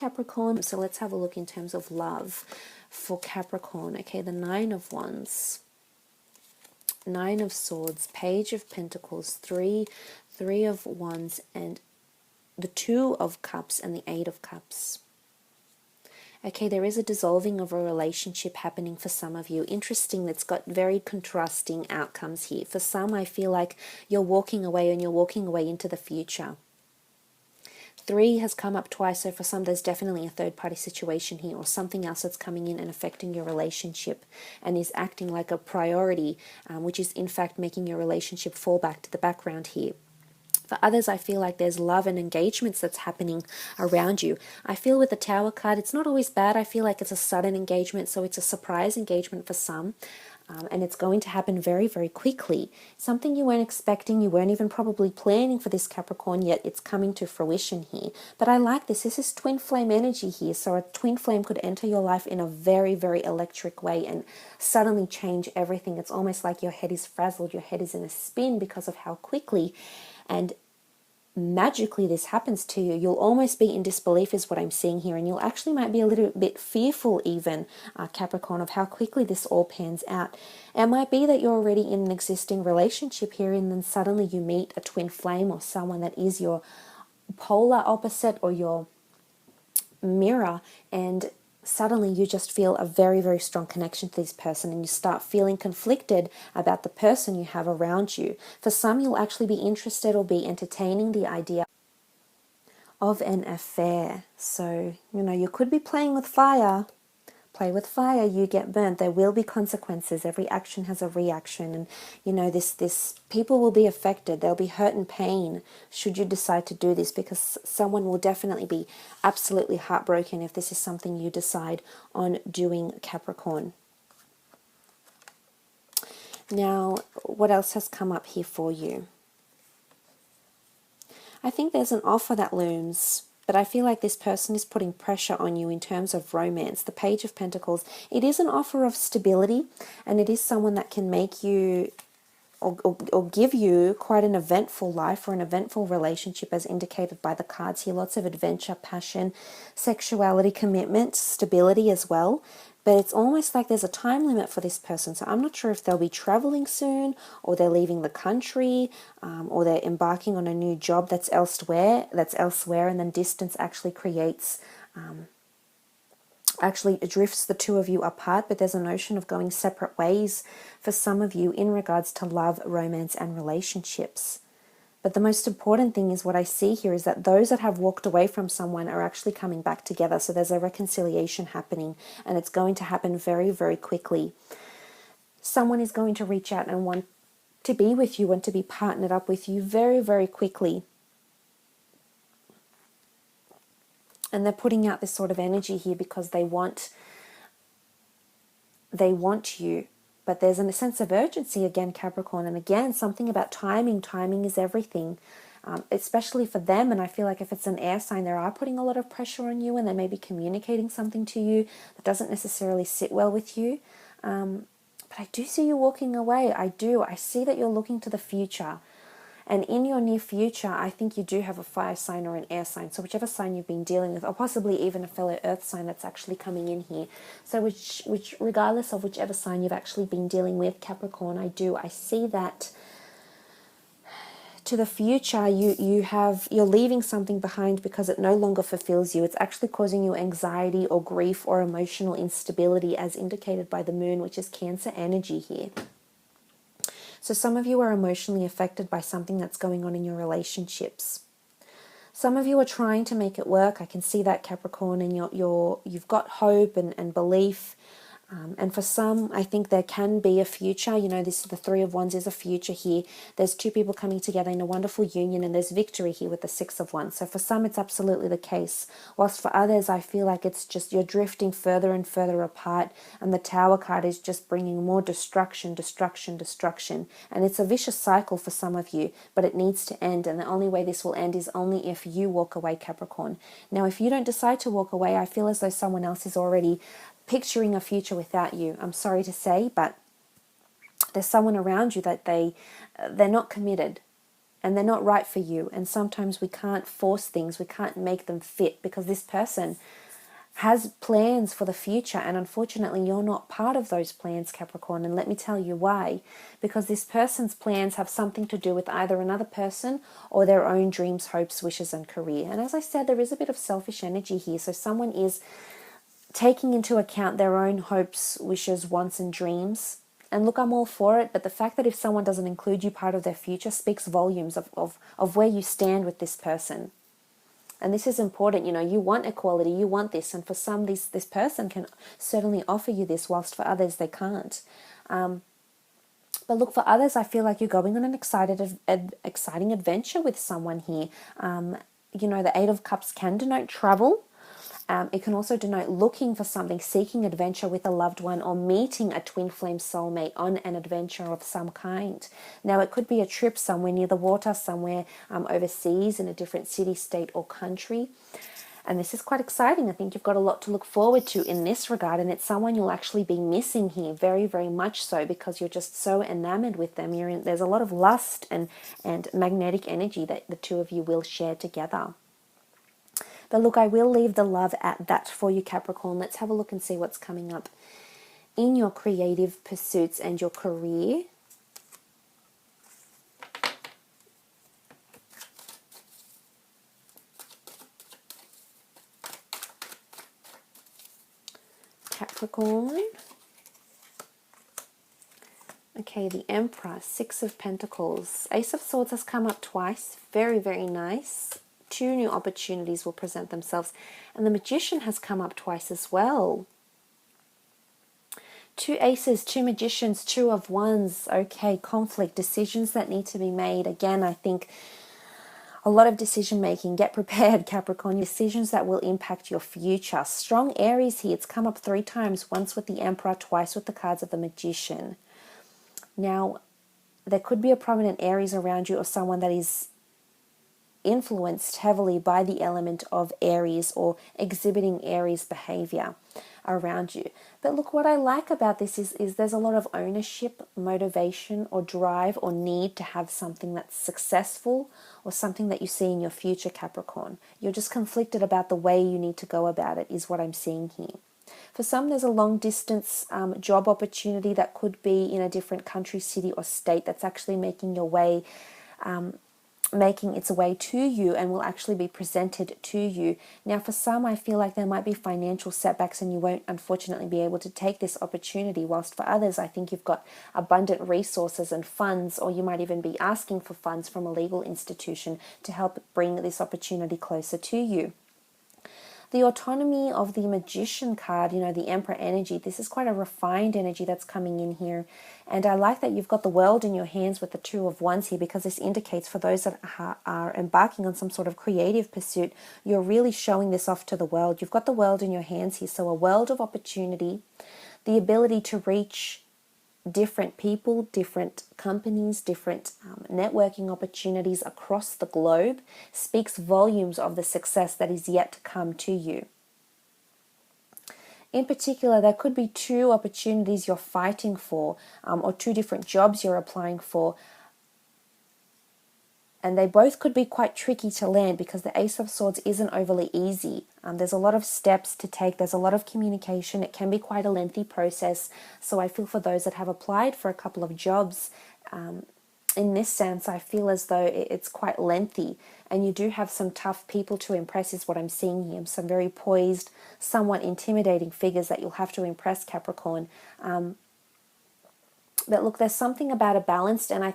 Capricorn. So let's have a look in terms of love for Capricorn. Okay, the Nine of Wands, Nine of Swords, Page of Pentacles, Three of Wands, and the Two of Cups and the Eight of Cups. Okay, there is a dissolving of a relationship happening for some of you. Interesting, that's got very contrasting outcomes here. For some, I feel like you're walking away, and you're walking away into the future. Three has come up twice, so for some there's definitely a third-party situation here, or something else that's coming in and affecting your relationship and is acting like a priority, which is in fact making your relationship fall back to the background here. For others, I feel like there's love and engagements that's happening around you. I feel with the Tower card, it's not always bad. I feel like it's a sudden engagement, so it's a surprise engagement for some. And it's going to happen very, very quickly. Something you weren't expecting, you weren't even probably planning for this Capricorn, yet it's coming to fruition here. But I like this. This is twin flame energy here. So a twin flame could enter your life in a very, very electric way and suddenly change everything. It's almost like your head is frazzled, your head is in a spin because of how quickly and magically this happens to you. You'll almost be in disbelief is what I'm seeing here, and you'll actually might be a little bit fearful even, Capricorn, of how quickly this all pans out. It might be that you're already in an existing relationship here, and then suddenly you meet a twin flame or someone that is your polar opposite or your mirror, and suddenly you just feel a very, very strong connection to this person, and you start feeling conflicted about the person you have around you. For some, you'll actually be interested or be entertaining the idea of an affair. So, you could be playing with fire. Play with fire, you get burnt. There will be consequences. Every action has a reaction, and this people will be affected. There'll be hurt and pain should you decide to do this, because someone will definitely be absolutely heartbroken if this is something you decide on doing, Capricorn. Now, what else has come up here for you? I think there's an offer that looms, but I feel like this person is putting pressure on you in terms of romance. The Page of Pentacles, it is an offer of stability, and it is someone that can make you or give you quite an eventful life or an eventful relationship, as indicated by the cards here. Lots of adventure, passion, sexuality, commitment, stability as well. But it's almost like there's a time limit for this person. So I'm not sure if they'll be traveling soon, or they're leaving the country, or they're embarking on a new job that's elsewhere, and then distance actually creates, actually drifts the two of you apart. But there's a notion of going separate ways for some of you in regards to love, romance, and relationships. But the most important thing is what I see here is that those that have walked away from someone are actually coming back together. So there's a reconciliation happening, and it's going to happen very, very quickly. Someone is going to reach out and want to be with you, want to be partnered up with you very, very quickly. And they're putting out this sort of energy here because they want you. But there's a sense of urgency again, Capricorn. And again, something about timing. Timing is everything, especially for them. And I feel like if it's an air sign, they are putting a lot of pressure on you, and they may be communicating something to you that doesn't necessarily sit well with you. But I do see you walking away. I do. I see that you're looking to the future. And in your near future, I think you do have a fire sign or an air sign. So whichever sign you've been dealing with, or possibly even a fellow earth sign that's actually coming in here. So which regardless of whichever sign you've actually been dealing with, Capricorn, I see that to the future you're leaving something behind because it no longer fulfills you. It's actually causing you anxiety or grief or emotional instability, as indicated by the moon, which is Cancer energy here. So some of you are emotionally affected by something that's going on in your relationships. Some of you are trying to make it work. I can see that, Capricorn, and you've got hope and belief. And for some, I think there can be a future. This is the Three of Wands is a future here. There's two people coming together in a wonderful union, and there's victory here with the Six of Wands. So for some, it's absolutely the case. Whilst for others, I feel like it's just you're drifting further and further apart, and the Tower card is just bringing more destruction. And it's a vicious cycle for some of you, but it needs to end. And the only way this will end is only if you walk away, Capricorn. Now, if you don't decide to walk away, I feel as though someone else is already picturing a future without you. I'm sorry to say, but there's someone around you that they're not committed. and they're not right for you. And sometimes we can't force things, we can't make them fit, because this person has plans for the future, and unfortunately you're not part of those plans, Capricorn. And let me tell you why. Because this person's plans have something to do with either another person or their own dreams, hopes, wishes and career. And as I said, there is a bit of selfish energy here. So someone is taking into account their own hopes, wishes, wants and dreams. And look, I'm all for it, but the fact that if someone doesn't include you part of their future speaks volumes of where you stand with this person. And this is important, you know, you want equality, you want this, and for some, this person can certainly offer you this, whilst for others they can't. But look, for others, I feel like you're going on an exciting adventure with someone here. You know, the Eight of Cups can denote travel. It can also denote looking for something, seeking adventure with a loved one, or meeting a twin flame soulmate on an adventure of some kind. Now, it could be a trip somewhere near the water, somewhere overseas in a different city, state or country. And this is quite exciting. I think you've got a lot to look forward to in this regard, and it's someone you'll actually be missing here, very, very much so, because you're just so enamored with them. There's a lot of lust and magnetic energy that the two of you will share together. But look, I will leave the love at that for you, Capricorn. Let's have a look and see what's coming up in your creative pursuits and your career. Capricorn. Okay, the Emperor, Six of Pentacles. Ace of Swords has come up twice. Very, very nice. 2 new opportunities will present themselves. And the Magician has come up twice as well. 2 aces, 2 magicians, 2 of wands. Okay, conflict, decisions that need to be made. Again, I think a lot of decision making. Get prepared, Capricorn. Decisions that will impact your future. Strong Aries here. It's come up 3 times. Once with the Emperor, twice with the cards of the Magician. Now, there could be a prominent Aries around you, or someone that is influenced heavily by the element of Aries, or exhibiting Aries behavior around you. But look, what I like about this is there's a lot of ownership, motivation or drive or need to have something that's successful, or something that you see in your future, Capricorn. You're just conflicted about the way you need to go about it, is what I'm seeing here. For some, there's a long distance job opportunity that could be in a different country, city or state, that's actually making its way to you and will actually be presented to you. Now, for some, I feel like there might be financial setbacks and you won't unfortunately be able to take this opportunity, whilst for others, I think you've got abundant resources and funds, or you might even be asking for funds from a legal institution to help bring this opportunity closer to you. The autonomy of the Magician card, you know, the Emperor energy, this is quite a refined energy that's coming in here. And I like that you've got the world in your hands with the 2 of wands here, because this indicates for those that are embarking on some sort of creative pursuit, you're really showing this off to the world. You've got the world in your hands here, so a world of opportunity, the ability to reach different people, different companies, different networking opportunities across the globe, speaks volumes of the success that is yet to come to you. In particular, there could be 2 opportunities you're fighting for, or 2 different jobs you're applying for, and they both could be quite tricky to land, because the Ace of Swords isn't overly easy. There's a lot of steps to take. There's a lot of communication. It can be quite a lengthy process. So I feel for those that have applied for a couple of jobs, in this sense, I feel as though it's quite lengthy. And you do have some tough people to impress, is what I'm seeing here. Some very poised, somewhat intimidating figures that you'll have to impress, Capricorn. But look, there's something about a balance, and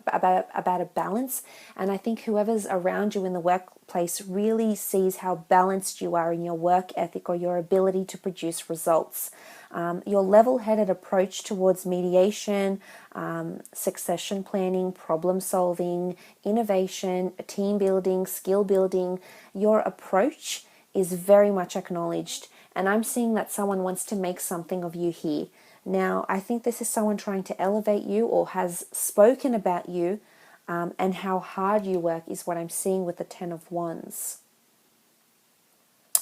about a balance, and I think whoever's around you in the workplace really sees how balanced you are in your work ethic, or your ability to produce results. Your level-headed approach towards mediation, succession planning, problem solving, innovation, team building, skill building, your approach is very much acknowledged, and I'm seeing that someone wants to make something of you here. Now, I think this is someone trying to elevate you, or has spoken about you, and how hard you work, is what I'm seeing with the 10 of Wands.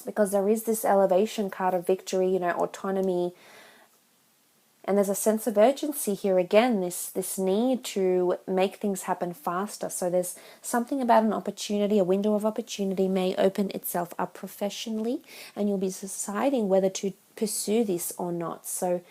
Because there is this elevation card of victory, you know, autonomy, And there's a sense of urgency here again, this need to make things happen faster. So there's something about an opportunity, a window of opportunity may open itself up professionally, and you'll be deciding whether to pursue this or not. So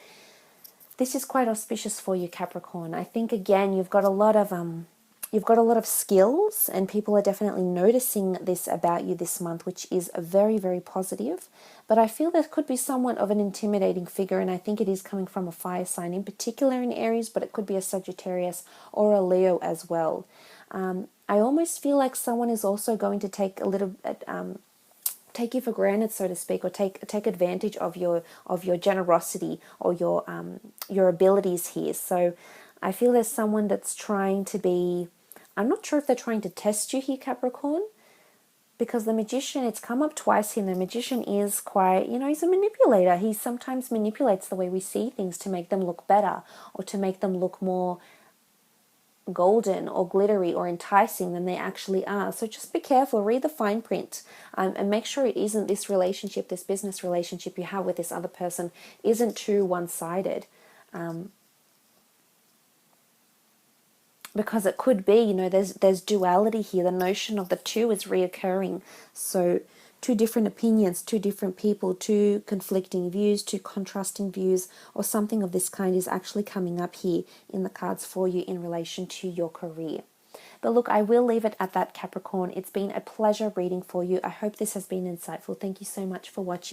this is quite auspicious for you, Capricorn. I think again you've got a lot of skills, and people are definitely noticing this about you this month, which is very, very positive. But I feel there could be somewhat of an intimidating figure, and I think it is coming from a fire sign, in particular in Aries, but it could be a Sagittarius or a Leo as well. I almost feel like someone is also going to take take you for granted, so to speak, or take advantage of your generosity or your abilities here. So I feel there's someone that's trying to be, I'm not sure if they're trying to test you here, Capricorn, because the Magician, it's come up twice here, and the Magician is quite, he's a manipulator. He sometimes manipulates the way we see things to make them look better, or to make them look more golden or glittery or enticing than they actually are. So just be careful, read the fine print, and make sure it isn't this relationship, this business relationship you have with this other person isn't too one-sided. Because it could be, there's duality here. The notion of the two is reoccurring. So two different opinions, two different people, two conflicting views, two contrasting views, or something of this kind is actually coming up here in the cards for you in relation to your career. But look, I will leave it at that, Capricorn. It's been a pleasure reading for you. I hope this has been insightful. Thank you so much for watching.